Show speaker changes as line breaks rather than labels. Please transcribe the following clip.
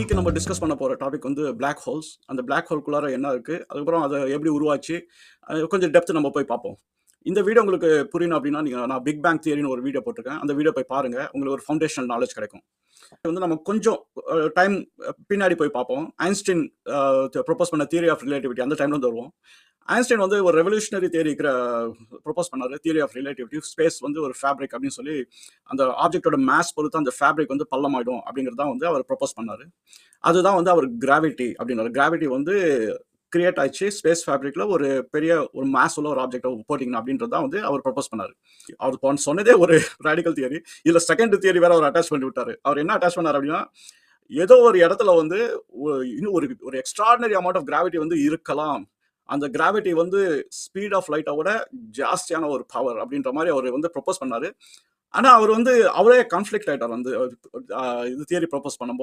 இன்னைக்கு நம்ம டிஸ்கஸ் பண்ண போற டாபிக் வந்து பிளாக் ஹோல்ஸ். அந்த பிளாக் ஹோல்குள்ளார என்ன இருக்கு? அதுக்கப்புறம் அத எப்படி உருவாச்சு? கொஞ்சம் டெப்த் நம்ம போய் பார்ப்போம். இந்த வீடியோ உங்களுக்கு புரியணும் அப்படின்னா, நான் பிக் பேங் தியரின்னு ஒரு வீடியோ போட்டிருக்கேன். அந்த வீடியோ போய் பாருங்க. உங்களுக்கு ஒரு ஃபவுண்டேஷனல் நாலேட்ஜ் கிடைக்கும். இது வந்து நம்ம கொஞ்சம் டைம் பின்னாடி போய் பார்ப்போம். ஐன்ஸ்டீன் ப்ரொபோஸ் பண்ண தியரி ஆஃப் ரிலேட்டிவிட்டி அந்த டைம்ல இருந்து வருவோம். ஐன்ஸ்டைன் வந்து ஒரு ரெவல்யூஷனரி தியரி ப்ரொபோஸ் பண்ணாரு. Theory of relativity. ஸ்பேஸ் வந்து ஒரு ஃபேப்ரிக் அப்படின்னு சொல்லி, அந்த ஆப்ஜெக்ட்டோட மாஸ் பொறுத்து அந்த ஃபேப்ரிக் வந்து பள்ளமாயிடும் அப்படிங்கிறது தான் வந்து அவர் ப்ரொபோஸ் பண்ணாரு. அதுதான் வந்து அவர் கிராவிட்டி அப்படின்னாரு. கிராவிட்டி வந்து கிரியேட் ஆயிடுச்சு ஸ்பேஸ் ஃபேப்ரிக்ல ஒரு பெரிய ஒரு மாஸ் உள்ள ஒரு ஆப்ஜெக்ட் போட்டிங்கன்னா அப்படின்றது தான் வந்து அவர் ப்ரொபோஸ் பண்ணாரு. அவர் சொன்னதே ஒரு ராடிக்கல் தியரி. இதுல செகண்ட் தியரி வேற அவர் அட்டாச் பண்ணி விட்டாரு. அவர் என்ன அட்டாச் பண்ணாரு அப்படின்னா, ஏதோ ஒரு இடத்துல வந்து இன்னும் ஒரு ஒரு எக்ஸ்ட்ராடினரி அமௌண்ட் ஆஃப் கிராவிட்டி வந்து இருக்கலாம். அந்த கிராவிட்டி வந்து ஸ்பீட் ஆஃப் லைட்டை விட ஜாஸ்தியான ஒரு பவர் அப்படின்ற மாதிரி அவர் வந்து ப்ரொபோஸ் பண்ணாரு. ஆனா அவர் வந்து அவரே கான்ஃபிளிக்ட் ஆயிட்டார் வந்து இது தியரி ப்ரொபோஸ் பண்ணும்போது.